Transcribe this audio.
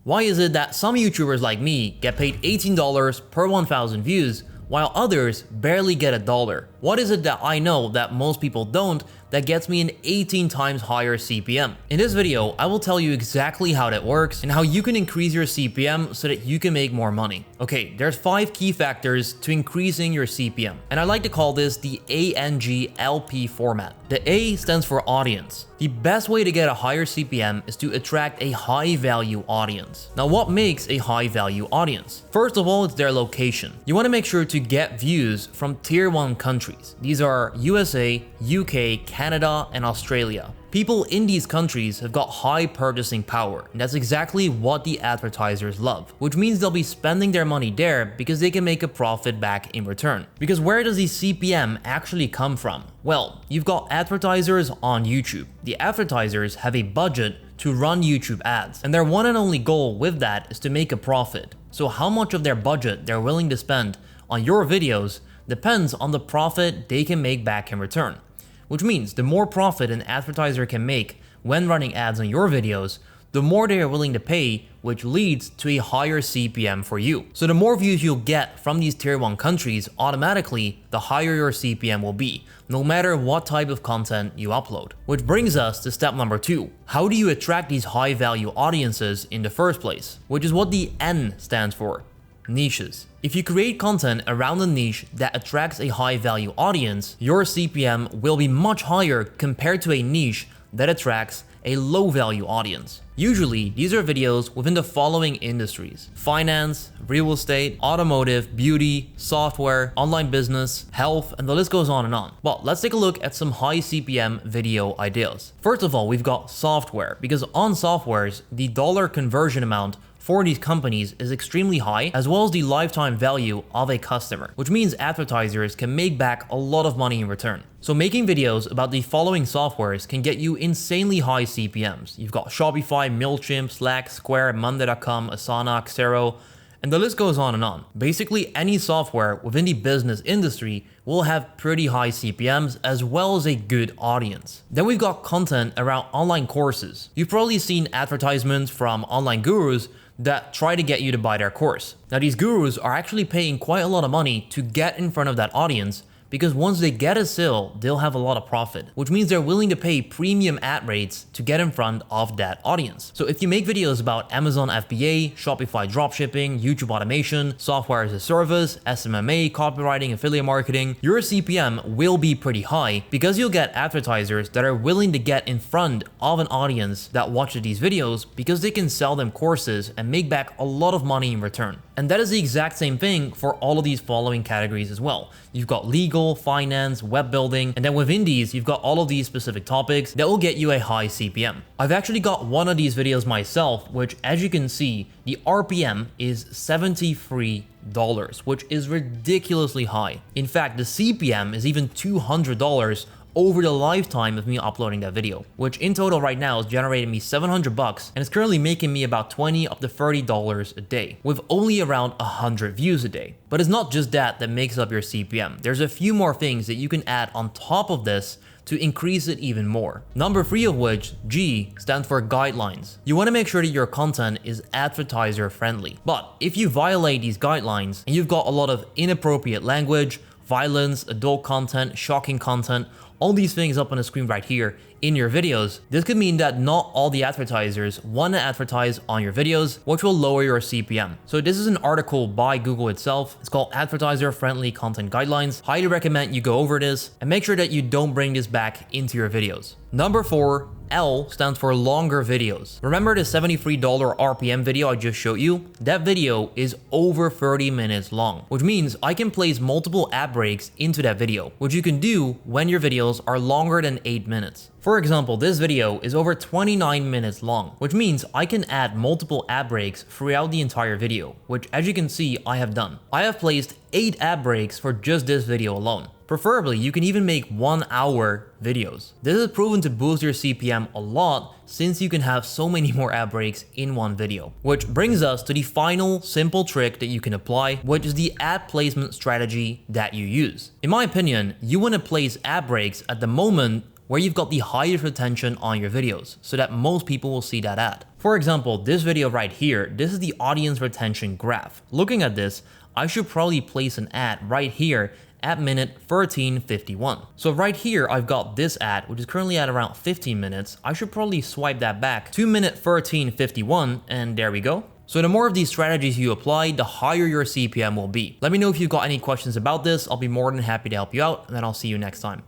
Why is it that some YouTubers like me get paid $18 per 1,000 views while others barely get $1? What is it that I know that most people don't that gets me an 18 times higher CPM? In this video, I will tell you exactly how that works and how you can increase your CPM so that you can make more money. Okay, there's 5 key factors to increasing your CPM, and I like to call this the ANGLP format. The A stands for audience. The best way to get a higher CPM is to attract a high value audience. Now, what makes a high value audience? First of all, it's their location. You want to make sure to get views from tier 1 countries. These are USA, UK, Canada, and Australia. People in these countries have got high purchasing power, and that's exactly what the advertisers love, which means they'll be spending their money there because they can make a profit back in return. Because where does the CPM actually come from? Well, you've got advertisers on YouTube. The advertisers have a budget to run YouTube ads, and their one and only goal with that is to make a profit. So how much of their budget they're willing to spend on your videos depends on the profit they can make back in return. Which means the more profit an advertiser can make when running ads on your videos, the more they are willing to pay, which leads to a higher CPM for you. So the more views you'll get from these tier 1 countries, automatically the higher your CPM will be, no matter what type of content you upload. Which brings us to step number 2. How do you attract these high value audiences in the first place? Which is what the N stands for. Niches. If you create content around a niche that attracts a high value audience, your CPM will be much higher compared to a niche that attracts a low value audience. Usually, these are videos within the following industries: finance, real estate, automotive, beauty, software, online business, health, and the list goes on and on. Well, let's take a look at some high CPM video ideas. First of all, we've got software, because on softwares, the dollar conversion amount for these companies is extremely high, as well as the lifetime value of a customer, which means advertisers can make back a lot of money in return. So making videos about the following softwares can get you insanely high CPMs. You've got Shopify, MailChimp, Slack, Square, Monday.com, Asana, Xero, and the list goes on and on. Basically, any software within the business industry will have pretty high CPMs as well as a good audience. Then we've got content around online courses. You've probably seen advertisements from online gurus that try to get you to buy their course. Now, these gurus are actually paying quite a lot of money to get in front of that audience, because once they get a sale, they'll have a lot of profit, which means they're willing to pay premium ad rates to get in front of that audience. So if you make videos about Amazon FBA, Shopify dropshipping, YouTube automation, software as a service, SMMA, copywriting, affiliate marketing, your CPM will be pretty high because you'll get advertisers that are willing to get in front of an audience that watches these videos because they can sell them courses and make back a lot of money in return. And that is the exact same thing for all of these following categories as well. You've got legal, finance, web building, and then within these, you've got all of these specific topics that will get you a high CPM. I've actually got one of these videos myself, which, as you can see, the RPM is $73, which is ridiculously high. In fact, the CPM is even $200 over the lifetime of me uploading that video, which in total right now is generating me $700 and it's currently making me about $20 up to $30 a day, with only around 100 views a day. But it's not just that makes up your CPM. There's a few more things that you can add on top of this to increase it even more. Number 3 of which, G, stands for guidelines. You want to make sure that your content is advertiser friendly. But if you violate these guidelines and you've got a lot of inappropriate language, violence, adult content, shocking content, all these things up on the screen right here in your videos, this could mean that not all the advertisers want to advertise on your videos, which will lower your CPM. So this is an article by Google itself. It's called Advertiser Friendly Content Guidelines. Highly recommend you go over this and make sure that you don't bring this back into your videos. Number 4, L, stands for longer videos. Remember the $73 RPM video I just showed you? That video is over 30 minutes long, which means I can place multiple ad breaks into that video, which you can do when your videos are longer than 8 minutes. For example, this video is over 29 minutes long, which means I can add multiple ad breaks throughout the entire video, which, as you can see, I have done. I have placed 8 ad breaks for just this video alone. Preferably, you can even make 1-hour videos. This is proven to boost your CPM a lot since you can have so many more ad breaks in one video. Which brings us to the final simple trick that you can apply, which is the ad placement strategy that you use. In my opinion, you want to place ad breaks at the moment where you've got the highest retention on your videos so that most people will see that ad. For example, this video right here, this is the audience retention graph. Looking at this, I should probably place an ad right here at minute 13:51. So right here, I've got this ad, which is currently at around 15 minutes. I should probably swipe that back to minute 13:51, and there we go. So the more of these strategies you apply, the higher your CPM will be. Let me know if you've got any questions about this. I'll be more than happy to help you out, and then I'll see you next time.